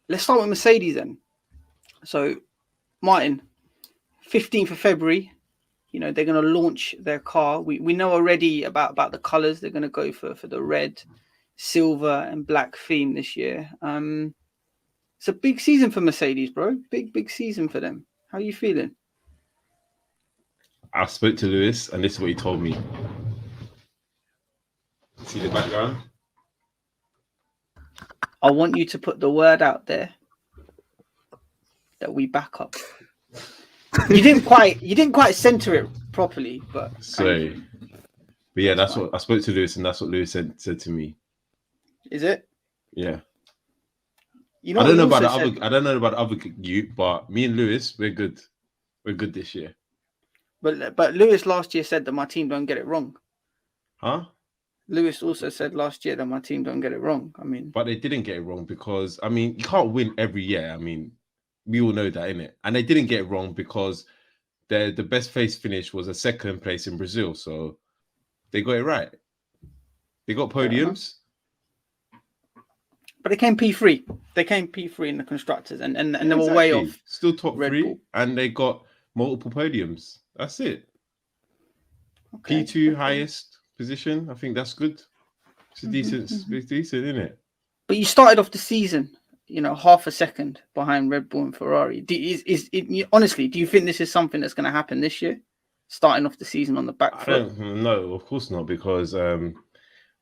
Let's start with Mercedes then. So, Martin, 15th of February, they're going to launch their car. We know already about the colours. They're going to go for the red, silver and black theme this year. It's a big season for Mercedes, bro. Big season for them. How are you feeling? I spoke to Lewis, and this is what he told me. See the background? I want you to put the word out there that we back up. You didn't quite center it properly, but yeah, that's what I spoke to Lewis, and that's what Lewis said to me. Is it? Yeah. I don't know about the other you, but me and Lewis, we're good. We're good this year. But Lewis last year said that my team don't get it wrong. Huh? Lewis also said last year that my team don't get it wrong. But they didn't get it wrong because you can't win every year. We all know that, innit? And they didn't get it wrong because the best place finish was a second place in Brazil, so they got it right. They got podiums. But they came P3. They came P3 in the constructors, and they were way off. Still top Red 3, Bull. And they got multiple podiums. That's it. Okay, P2 highest position. I think that's good. It's a decent, isn't it? But you started off the season, half a second behind Red Bull and Ferrari. Honestly, do you think this is something that's going to happen this year? Starting off the season on the back foot? No, of course not, because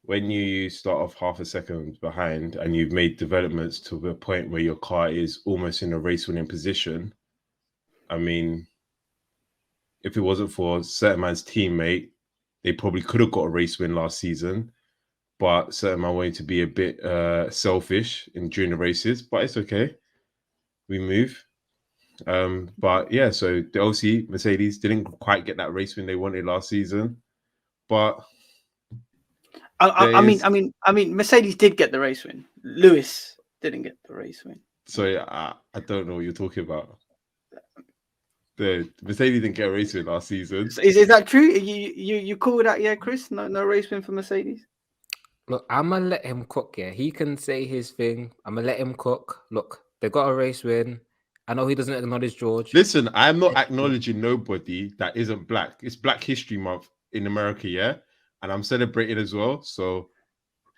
when you start off half a second behind and you've made developments to the point where your car is almost in a race-winning position, if it wasn't for certain man's teammate, they probably could have got a race win last season. But certain man wanted to be a bit selfish during the races, but it's okay. We move. But yeah, so the OC Mercedes didn't quite get that race win they wanted last season. But Mercedes did get the race win. Lewis didn't get the race win. So I don't know what you're talking about. The Mercedes didn't get a race win last season. Is that true? You call that, yeah, Chris? No race win for Mercedes? Look, I'm going to let him cook, yeah. He can say his thing. I'm going to let him cook. Look, they got a race win. I know he doesn't acknowledge George. Listen, I'm not acknowledging nobody that isn't black. It's Black History Month in America, yeah? And I'm celebrating as well. So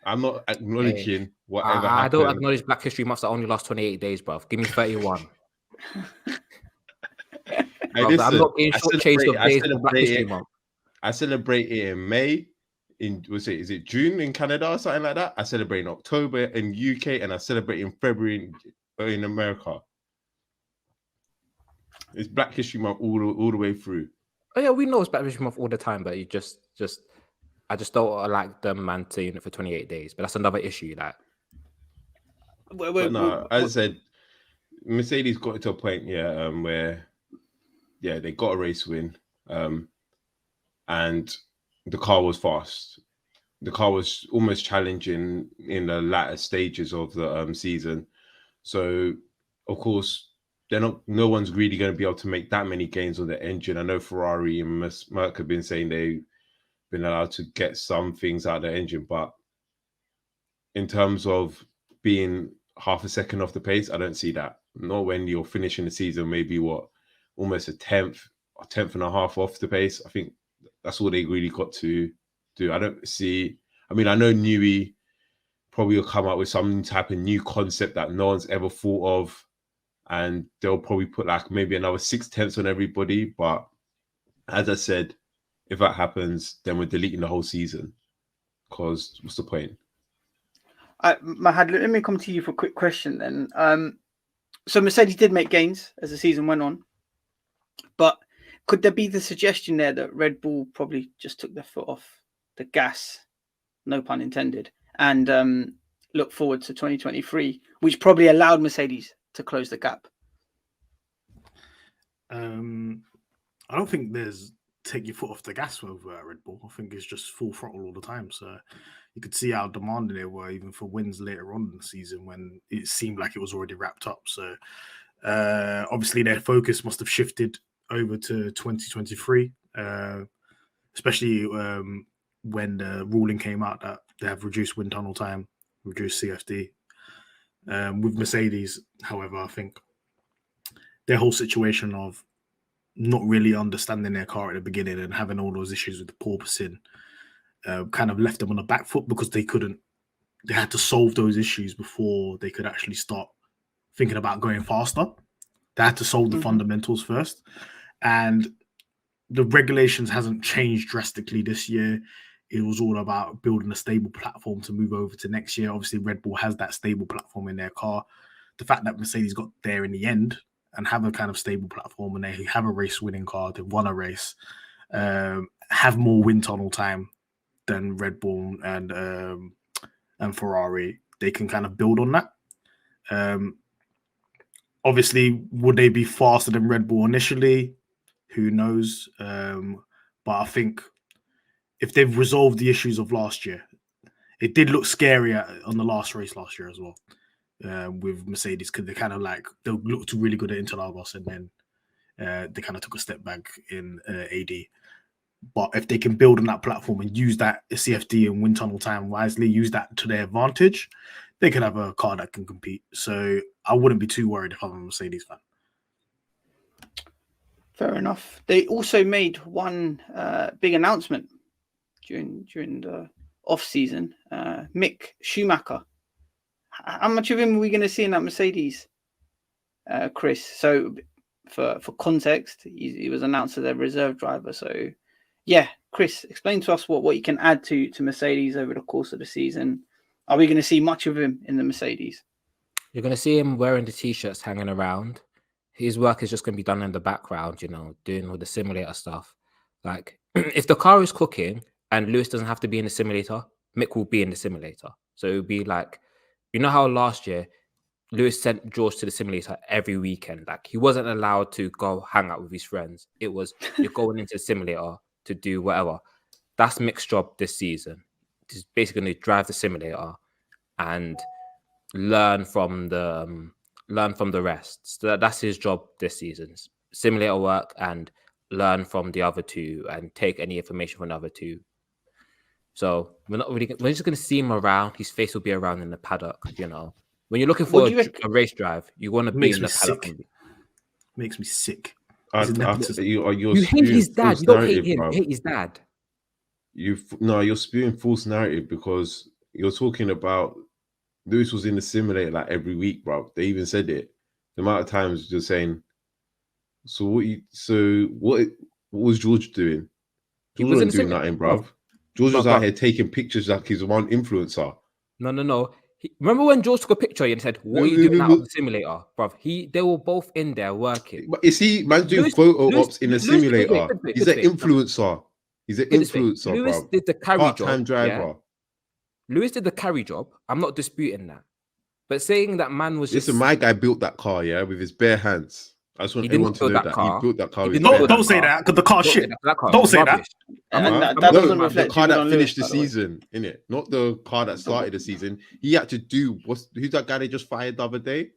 I'm not acknowledging whatever happened. I don't acknowledge Black History Months that only last 28 days, bruv. Give me 31. I'm not being short-chased of days for Black History Month. I celebrate it in May. Is it June in Canada or something like that? I celebrate in October in UK, and I celebrate in February in America. It's Black History Month all the way through. Oh yeah, we know it's Black History Month all the time, but I just don't like them man saying it for 28 days. But that's another issue. Like, as I said, Mercedes got to a point, where they got a race win, and the car was fast. The car was almost challenging in the latter stages of the season. So, of course, no one's really going to be able to make that many gains on the engine. I know Ferrari and Merck have been saying they've been allowed to get some things out of the engine, but in terms of being half a second off the pace, I don't see that. Not when you're finishing the season, maybe almost a tenth and a half off the pace. I think that's all they really got to do. I don't see. I know Newey probably will come up with some type of new concept that no one's ever thought of, and they'll probably put like maybe another 6 tenths on everybody. But as I said, if that happens, then we're deleting the whole season. Because what's the point? Mahad, let me come to you for a quick question then. So Mercedes did make gains as the season went on, but could there be the suggestion there that Red Bull probably just took their foot off the gas, no pun intended, and look forward to 2023, which probably allowed Mercedes to close the gap? I don't think there's take your foot off the gas with Red Bull. I think it's just full throttle all the time. So you could see how demanding they were even for wins later on in the season when it seemed like it was already wrapped up. So obviously their focus must have shifted over to 2023, especially when the ruling came out that they have reduced wind tunnel time, reduced CFD. With Mercedes, however, I think their whole situation of not really understanding their car at the beginning and having all those issues with the porpoising kind of left them on the back foot because they had to solve those issues before they could actually start thinking about going faster. They had to solve the fundamentals first. And the regulations hasn't changed drastically this year. It was all about building a stable platform to move over to next year. Obviously, Red Bull has that stable platform in their car. The fact that Mercedes got there in the end and have a kind of stable platform and they have a race-winning car, they've won a race, have more wind tunnel time than Red Bull and Ferrari, they can kind of build on that. Obviously, would they be faster than Red Bull initially? Who knows? But I think if they've resolved the issues of last year, it did look scary on the last race last year as well with Mercedes because they looked really good at Interlagos and then they kind of took a step back in AD. But if they can build on that platform and use that CFD and wind tunnel time wisely, use that to their advantage, they can have a car that can compete. So I wouldn't be too worried if I'm a Mercedes fan. Fair enough. They also made one big announcement during the off season. Mick Schumacher. How much of him are we going to see in that Mercedes, Chris? So for context, he was announced as their reserve driver. So yeah, Chris, explain to us what you can add to Mercedes over the course of the season. Are we going to see much of him in the Mercedes? You're going to see him wearing the t-shirts, hanging around. His work is just going to be done in the background, doing all the simulator stuff. Like, if the car is cooking and Lewis doesn't have to be in the simulator, Mick will be in the simulator. So it would be like, you know how last year Lewis sent George to the simulator every weekend? Like, he wasn't allowed to go hang out with his friends. It was, you're going into the simulator to do whatever. That's Mick's job this season. He's basically going to drive the simulator and learn from the rest. So that's his job this season. Simulator work and learn from the other two and take any information from the other two. So we're just going to see him around. His face will be around in the paddock, When you're looking for a race drive, you want to be in the paddock. Makes me sick. You hate his dad. You don't hate him. You hate his dad. You're spewing false narrative because you're talking about Lewis was in the simulator like every week, bro. They even said it. The amount of times you're saying, what was George doing? George wasn't doing nothing, bro. George was out here taking pictures like he's one influencer. No. Remember when George took a picture and said, "What are you doing out of the simulator, bro?" They were both in there working. But is he man doing photo ops in a simulator? He's an influencer. He's an influencer, bro. Lewis did the carry part-time job. driver. Yeah? Lewis did the carry job. I'm not disputing that. But saying that man was just... Listen, my guy built that car, with his bare hands. I just want everyone to know that. He built that car. Don't say that, because the car's shit. Don't say that. The car that finished the season, innit? Not the car that started the season. He had to do... Who's that guy they just fired the other day?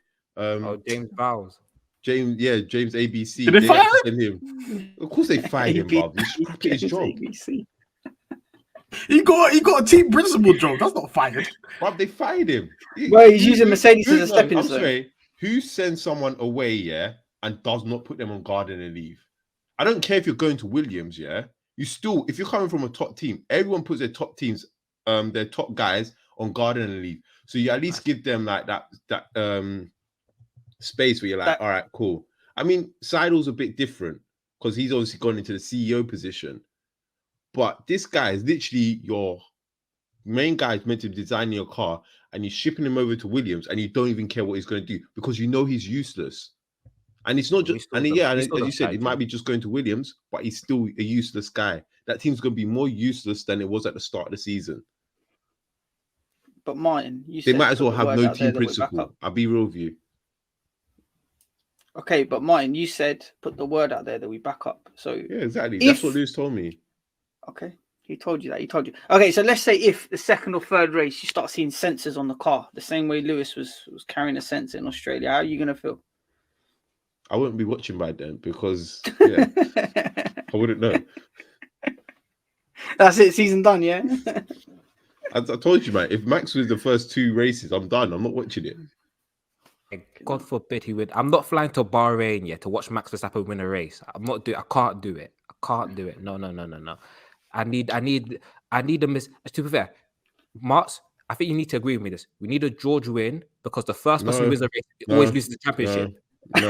James Bowles. James ABC. Did they fire him? Of course they fired him, bruv. He's scrapping his job. ABC. He got a team principal job. That's not fired. Bruv, they fired him. Well, he's using Mercedes as a stepping stone. Sorry, who sends someone away, and does not put them on garden and leave? I don't care if you're going to Williams, You still, if you're coming from a top team, everyone puts their top teams, their top guys on garden and leave. So you at least give them like that space where you're like, all right, cool. I mean, Seidel's a bit different because he's obviously gone into the CEO position. But this guy is literally your main guy is meant to design your car, and you're shipping him over to Williams, and you don't even care what he's going to do because he's useless. And it's not just, as you said, it might be just going to Williams, but he's still a useless guy. That team's going to be more useless than it was at the start of the season. But Martin, they might as well have no team principle. I'll be real with you. Okay, but Martin, you said put the word out there that we back up. So yeah, exactly. That's what Lewis told me. Okay, he told you that. He told you. Okay, so let's say if the second or third race you start seeing sensors on the car, the same way Lewis was carrying a sensor in Australia, how are you going to feel? I wouldn't be watching by then because I wouldn't know. That's it, season done, yeah? I told you, man, if Max was the first two races, I'm done. I'm not watching it. God forbid he would. I'm not flying to Bahrain yet to watch Max Verstappen win a race. I can't do it. I can't do it. No. I need a miss. To be fair, Martz, I think you need to agree with me. This we need a George win because the first person who wins a race always loses the championship. No.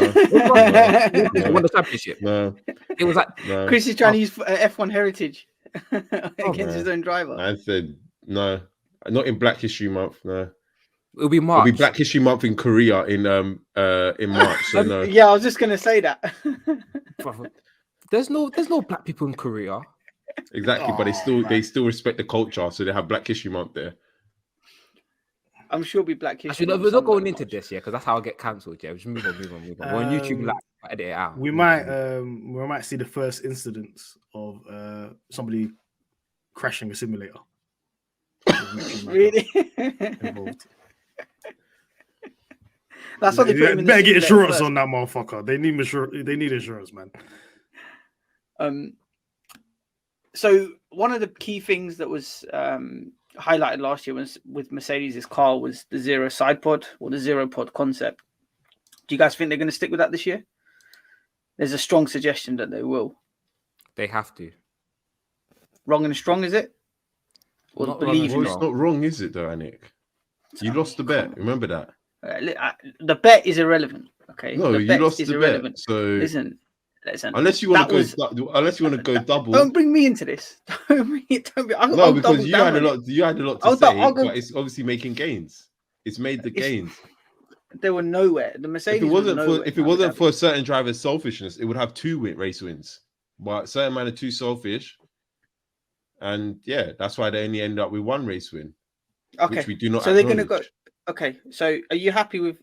Won the championship. No. It was like Chris is trying to use F1 heritage against his own driver. I said no, not in Black History Month. No. It'll be March. It'll be Black History Month in Korea in March. So no. Yeah, I was just gonna say that. There's no black people in Korea. Exactly, but they still respect the culture, so they have Black History Month there. I'm sure it'll be Black History. Actually, we're not going into this, yeah, because that's how I get cancelled. Yeah, just move on. We're on YouTube Live. Edit it out. We might see the first incidents of somebody crashing a simulator. Really? Involved. That's what they put him in. Better get insurance on that motherfucker. They need insurance, man. So one of the key things that was highlighted last year was with Mercedes' car was the zero side pod or the zero pod concept. Do you guys think they're going to stick with that this year? There's a strong suggestion that they will. They have to. Wrong and strong, is it? Or Not believe Well, in it's it? not wrong, is it, though, Anik? You lost the bet. Remember that? The bet is irrelevant. Okay. No, the you bet lost is the irrelevant. bet. So Listen. unless you want to go double. Don't bring me into this. No, because you had a lot to say, but it's obviously making gains. It's made the gains. They were nowhere. The Mercedes. If it wasn't for certain drivers' selfishness, it would have 2 race wins. But certain man are too selfish, and yeah, that's why they only end up with 1 race win. Okay, which we do not. So they're going to go. Okay, so are you happy with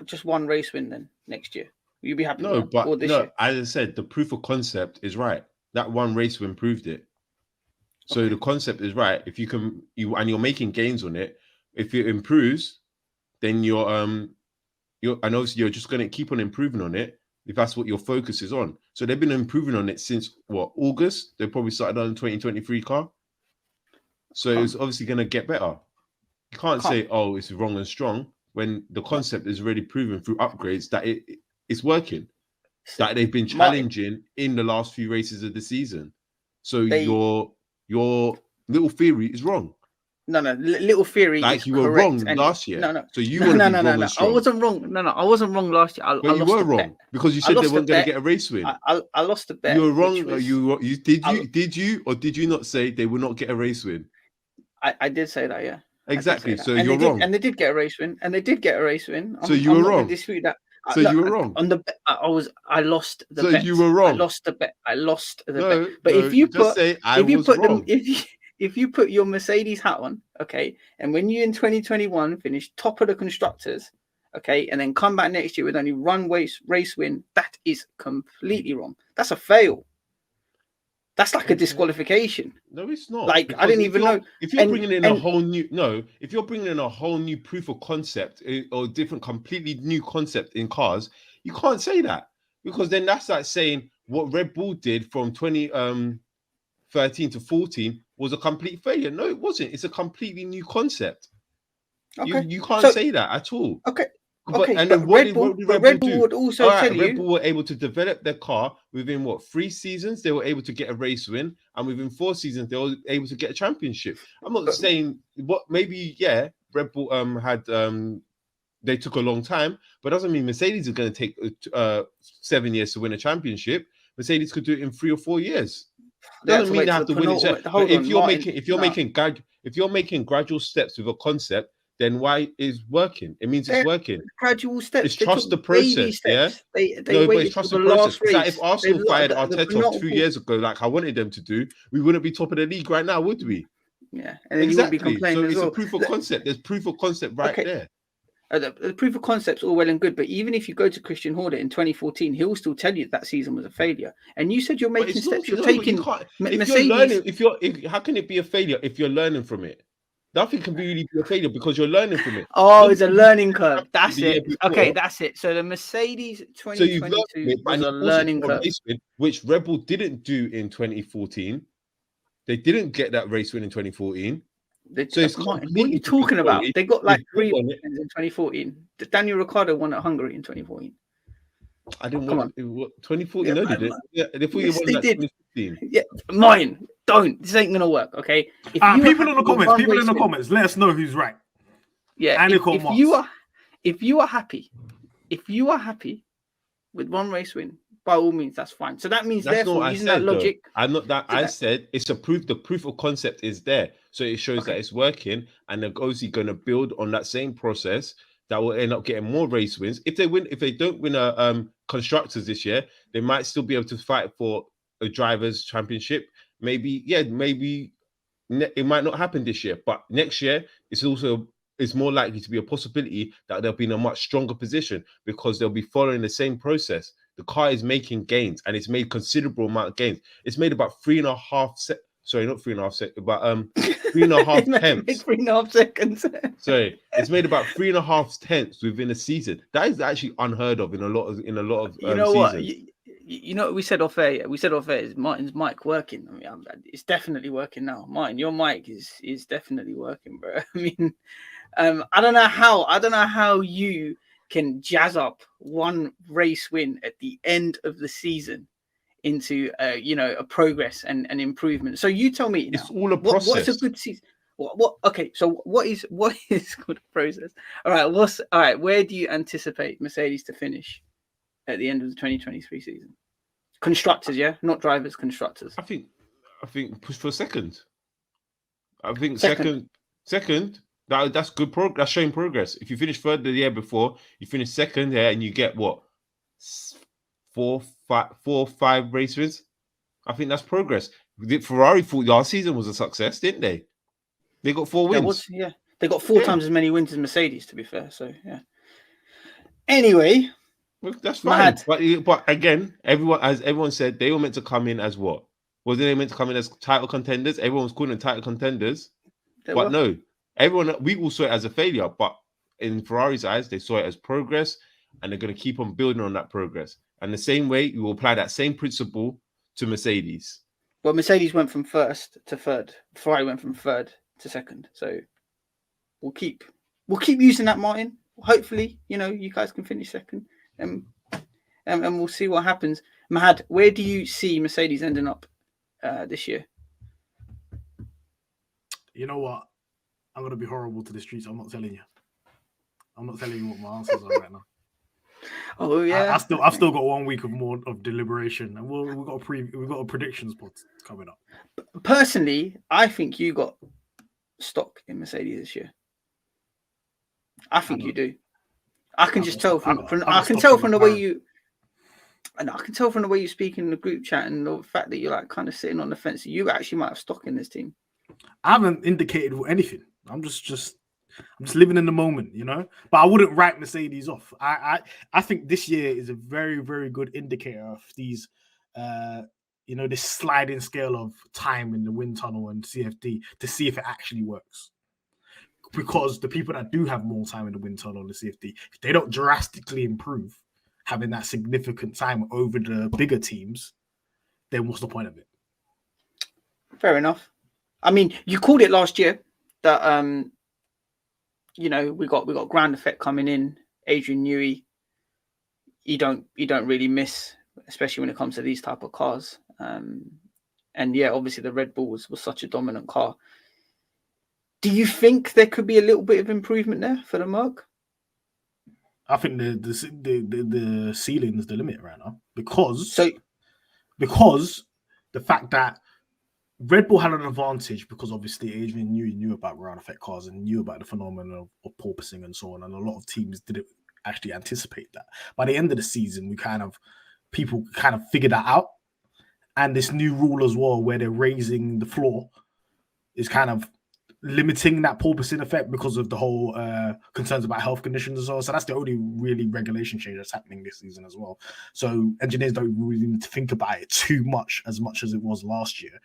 just 1 race win then next year? Will you be happy? No, with that? Or this year? as I said, the proof of concept is right. That 1 race win proved it. So the concept is right. If you're making gains on it, if it improves, then you're and obviously you're just going to keep on improving on it if that's what your focus is on. So they've been improving on it since August. They probably started on the 2023 car. So it's obviously going to get better. You can't say, oh, it's wrong and strong when the concept is already proven through upgrades that it's working. That they've been challenging in the last few races of the season. So your little theory is wrong. No, little theory. Like is you were correct. wrong last year. No. So you want to be wrong and strong. I wasn't wrong. No, I wasn't wrong last year. But you were wrong because you said they weren't going to get a race win. I lost the bet. You were wrong. Did you or did you not say they will not get a race win? I did say that, yeah. Exactly. So you're wrong. And they did get a race win. So you were wrong. Dispute that. So you were wrong. On the I lost the bet. So you were wrong. I lost the bet. But if you put your Mercedes hat on, okay, and when you in 2021 finish top of the constructors, okay, and then come back next year with only 1 race win, that is completely wrong. That's a fail. That's like a disqualification. No, it's not. Like I didn't even know. If you're bringing in a whole new proof of concept or different, completely new concept in cars, you can't say that because then that's like saying what Red Bull did from 2013 to 14 was a complete failure. No, it wasn't. It's a completely new concept. Okay. You can't say that at all. Okay. And then what did Red Bull do? Would also tell you. Red Bull were able to develop their car within 3 seasons. They were able to get a race win, and within 4 seasons they were able to get a championship. I'm not saying Red Bull had they took a long time, but doesn't mean Mercedes is going to take 7 years to win a championship. Mercedes could do it in 3 or 4 years. Doesn't mean they have to win it. If you're making gradual steps with a concept, then why is working? It means it's working. Gradual steps. It's trust the process, yeah? But it's trust the process. Like if Arsenal fired Arteta 2 years ago, like I wanted them to do, we wouldn't be top of the league right now, would we? Yeah. And then exactly. You wouldn't be complaining so it's as well. a proof of concept. There's proof of concept there. The proof of concept's all well and good, but even if you go to Christian Horner in 2014, he'll still tell you that season was a failure. And you said you're making steps. You're taking Mercedes. How can it be a failure if you're learning from it? Nothing can really be a failure because you're learning from it. Oh, it's a learning curve. That's it. Okay, that's it. So the Mercedes 2022 was a learning curve. Which Red Bull didn't do in 2014. They didn't get that race win in 2014. So it's Martin, what are you talking about? They got like 3 wins in 2014. Daniel Ricciardo won at Hungary in 2014. I didn't Come want 2014. No, did it? Yeah, they thought you Yes, won they that did. 2015. Yeah, mine. Don't. This ain't gonna work. Okay. If you are People in happy the with comments. one People in race the win- comments. Let us know who's right. Yeah. Anik or Martz. If you are happy with one race win, by all means, that's fine. So that means, That's not therefore, what I using said, that logic, though. I'm not that. I said it's a proof. The proof of concept is there, so it shows that it's working, and they're obviously going to build on that same process. That will end up getting more race wins. If they don't win a constructors this year, they might still be able to fight for a drivers' championship. Maybe it might not happen this year, but next year it's more likely to be a possibility that they'll be in a much stronger position because they'll be following the same process. The car is making gains, and it's made considerable amount of gains. It's made about 3.5 sorry, not 3.5 seconds, but 3.5 tenths. 3.5 seconds. Sorry, it's made about 3.5 tenths within a season. That is actually unheard of in a lot of You know what? seasons. You know what we said off air? We said off air, is Martin's mic working? I mean, it's definitely working now. Martin, your mic is definitely working, bro. I mean, I don't know how you can jazz up one race win at the end of the season into a progress and an improvement. So you tell me now, It's all a process. What's a good season? What? Okay, so what is good process? All right. Where do you anticipate Mercedes to finish at the end of the 2023 season? Constructors, yeah, not drivers. Constructors. I think push for second. I think Second. second. That's good progress. That's showing progress. If you finish third the year before, you finish second here, and you get what 4, 5 race wins. I think that's progress. Ferrari thought last season was a success, didn't they? They got 4 wins. They got 4 times as many wins as Mercedes, to be fair. So yeah. Anyway, well, that's fine. Mahad. But again, everyone said, they were meant to come in as what? Wasn't they meant to come in as title contenders? Everyone was calling them title contenders. No, we all saw it as a failure. But in Ferrari's eyes, they saw it as progress, and they're going to keep on building on that progress. And the same way, you will apply that same principle to Mercedes. Well, Mercedes went from first to third. Ferrari went from third to second. So we'll keep using that, Martin. Hopefully, you guys can finish second, and we'll see what happens. Mahad, where do you see Mercedes ending up this year? You know what? I'm going to be horrible to the streets. I'm not telling you. I'm not telling you what my answers are right now. Oh yeah, I've still got 1 week of deliberation, and we've got a predictions pod coming up. Personally, I think you got stock in Mercedes this year. I think you do. I can tell from the way you. And I can tell from the way you speak in the group chat and the fact that you're like kind of sitting on the fence. You actually might have stock in this team. I haven't indicated anything. I'm just living in the moment, But I wouldn't write Mercedes off. I think this year is a very, very good indicator of these, this sliding scale of time in the wind tunnel and CFD to see if it actually works. Because the people that do have more time in the wind tunnel and the CFD, if they don't drastically improve, having that significant time over the bigger teams, then what's the point of it? Fair enough. I mean, you called it last year that we got ground effect coming in. Adrian Newey, you don't really miss, especially when it comes to these type of cars. And yeah, obviously the Red Bull was such a dominant car. Do you think there could be a little bit of improvement there for the Merc? I think the ceiling is the limit right now because the fact that Red Bull had an advantage because obviously Adrian knew about ground effect cars and knew about the phenomenon of porpoising and so on, and a lot of teams didn't actually anticipate that. By the end of the season, people figured that out, and this new rule as well, where they're raising the floor, is kind of limiting that porpoising effect because of the whole concerns about health conditions as well. So that's the only really regulation change that's happening this season as well. So engineers don't really need to think about it too much as it was last year.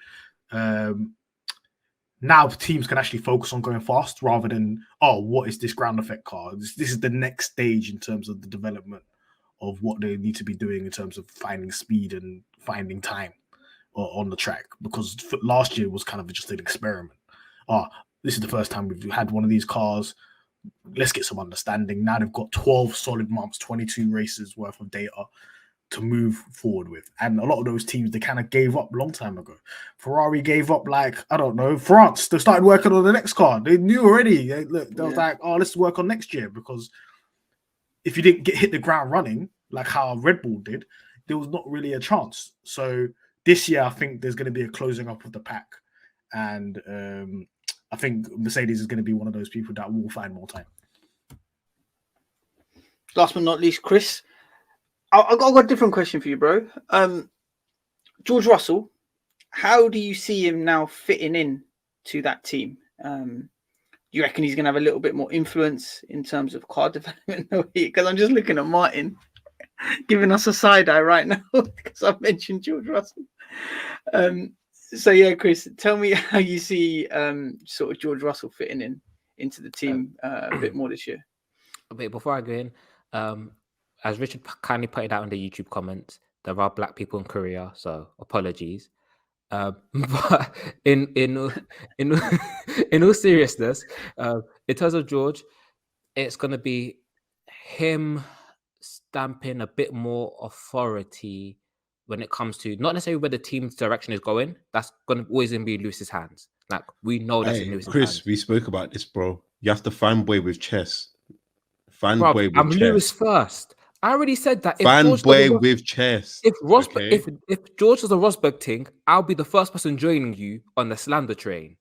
Now teams can actually focus on going fast rather than, what is this ground effect car? This is the next stage in terms of the development of what they need to be doing in terms of finding speed and finding time on the track, because last year was kind of just an experiment. this is the first time we've had one of these cars. Let's get some understanding. Now they've got 12 solid months, 22 races worth of data to move forward with. And a lot of those teams, they kind of gave up a long time ago. Ferrari gave up, like, I don't know, France. They started working on the next car. They knew already. They was like, oh, let's work on next year, because if you didn't hit the ground running, like how Red Bull did, there was not really a chance. So this year, I think there's going to be a closing up of the pack. And I think Mercedes is going to be one of those people that will find more time. Last but not least, Chris, I've got a different question for you, bro. George Russell, how do you see him now fitting in to that team? You reckon he's going to have a little bit more influence in terms of car development? Because I'm just looking at Martin giving us a side eye right now because I've mentioned George Russell. So yeah, Chris, tell me how you see sort of George Russell fitting into the team a bit more this year. Wait, before I go in, as Richard kindly put it out in the YouTube comments, there are black people in Korea, so apologies. But in all seriousness, in terms of George, it's going to be him stamping a bit more authority when it comes to not necessarily where the team's direction is going. That's going to always be Lewis's hands. Like, we know that's in Lewis's Chris, hands. we spoke about this, bro. You have to fanboy with chess. I'm Lewis first. I already said that. Fanboy with chess. If George was a Rosberg thing, I'll be the first person joining you on the slander train.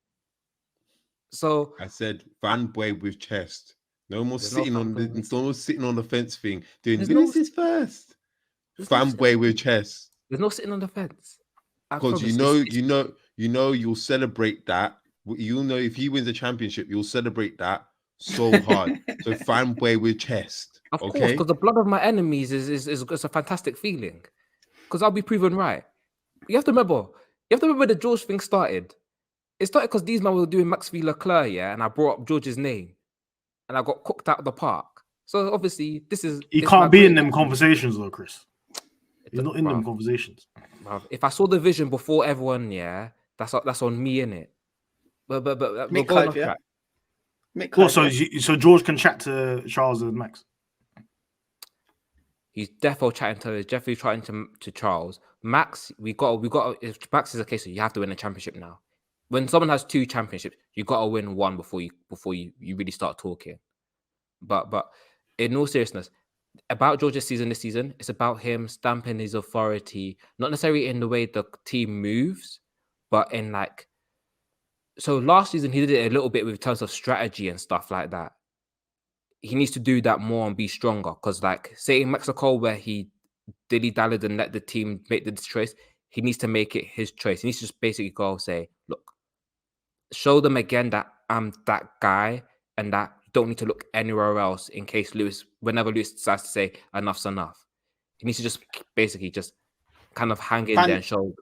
So I said fanboy with chest. No more sitting on the fence thing. Doing this is first. Fanboy with chess. There's no sitting on the fence. Because you'll celebrate that. You'll know if he wins the championship, you'll celebrate that so hard. So fanboy with chest. Of course, because the blood of my enemies is a fantastic feeling. Because I'll be proven right. You have to remember the George thing started. It started because these men were doing Max v. Leclerc, yeah, and I brought up George's name, and I got cooked out of the park. So obviously, he can't be in them conversations, though, Chris. He's not in them conversations. If I saw the vision before everyone, yeah, that's on me, innit? But Mick Hype, yeah. Cool, so George can chat to Charles and Max. He's definitely chatting to Charles. Max, we got. If Max is a case, you have to win a championship now. When someone has 2 championships, you got to win one before you really start talking. But in all seriousness, about George's season this season, it's about him stamping his authority, not necessarily in the way the team moves, but in like. So last season he did it a little bit with terms of strategy and stuff like that. He needs to do that more and be stronger, because like say in Mexico where he dilly-dallied and let the team make the choice, he needs to make it his choice. He needs to just basically go say, look, show them again that I'm that guy and that you don't need to look anywhere else in case whenever Lewis decides to say enough's enough. He needs to just basically just kind of hang in there and show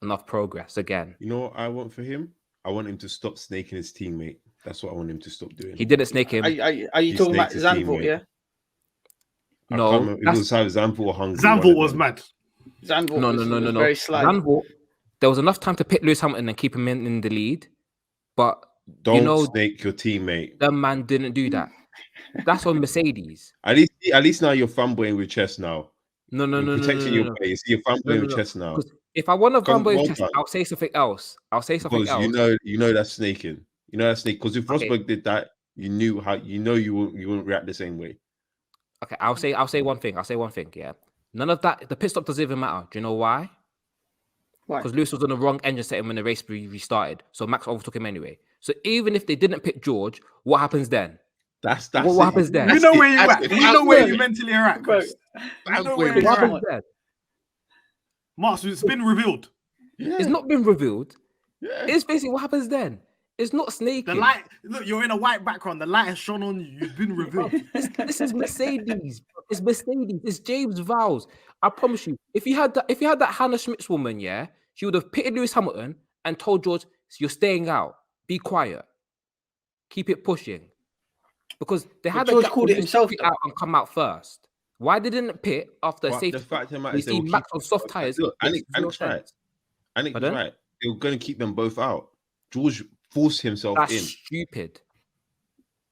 enough progress again. You know what I want for him? I want him to stop snaking his teammate. That's what I want him to stop doing. He didn't snake him. Are you talking about Zandvoort, yeah? No. It was either Zandvoort or Hungary. Zandvoort was mad. Zandvoort was very slight. Zandvoort, there was enough time to pit Lewis Hamilton and keep him in the lead. But don't snake your teammate. The man didn't do that. That's on Mercedes. At least now you're fanboying with chess now. No. Protecting your place. You're fanboying with chess now. If I want to fanboy with chess, I'll say something else. Because you know that's snaking. You know that's snake. Because if Rosberg did that, you wouldn't react the same way. Okay, I'll say one thing. Yeah, none of that. The pit stop doesn't even matter. Do you know why? Why? Because Lewis was on the wrong engine setting when the race restarted, so Max overtook him anyway. So even if they didn't pick George, what happens then? That's what happens then? We know where you're at. We know where you mentally are at, Chris. What happens then? Martz, it's been revealed. Yeah. It's not been revealed. Yeah. It's basically what happens then. It's not snaking. The light, look, you're in a white background. The light has shone on you. You've been revealed. This is Mercedes. It's Mercedes. It's James Vowles. I promise you. If you had that Hannah Schmitz woman, yeah, she would have pitted Lewis Hamilton and told George, "You're staying out. Be quiet. Keep it pushing." Because they had George called it himself out and come out first. Why they didn't pit after safety? The fact of the matter we is see Max on soft tires. Anik's right. Anik's right. They were going to keep them both out. George force himself That's in. stupid.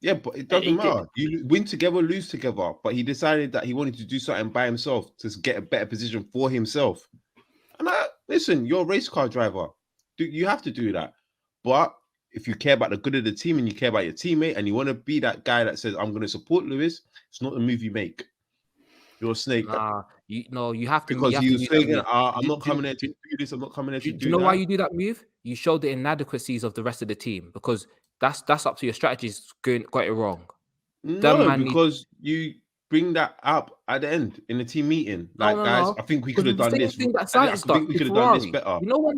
Yeah, but it He doesn't did. matter. You win together, lose together. But he decided that he wanted to do something by himself to get a better position for himself. And listen, you're a race car driver. You have to do that. But if you care about the good of the team and you care about your teammate and you want to be that guy that says, I'm going to support Lewis, it's not the move you make. You're a snake. Nah, you have to. Because You have he to was use that saying, move. I'm Do- not do- coming there to do- do this. I'm not coming there to do do you know why that. you do that move? You show the inadequacies of the rest of the team because that's up to your strategies. Got it wrong. No, because you bring that up at the end in the team meeting. Like, guys, I think we could have done this. Thing that I Science does think we with could have done this Ferrari. better. You know,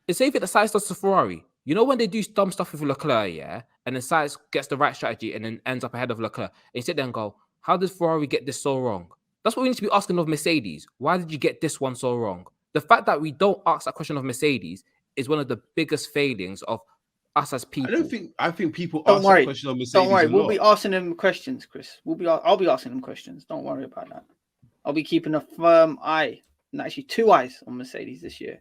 it's safe that Science does to Ferrari. You know when they do dumb stuff with Leclerc, yeah, and then Science gets the right strategy and then ends up ahead of Leclerc. And you sit there and go, "How did Ferrari get this so wrong?" That's what we need to be asking of Mercedes. Why did you get this one so wrong? The fact that we don't ask that question of Mercedes is one of the biggest failings of us as people. I think people Don't ask worry. that question of Mercedes Don't worry. a We'll lot. be asking them questions, Chris. I'll be asking them questions. Don't worry about that. I'll be keeping a firm eye, and actually 2 eyes on Mercedes this year.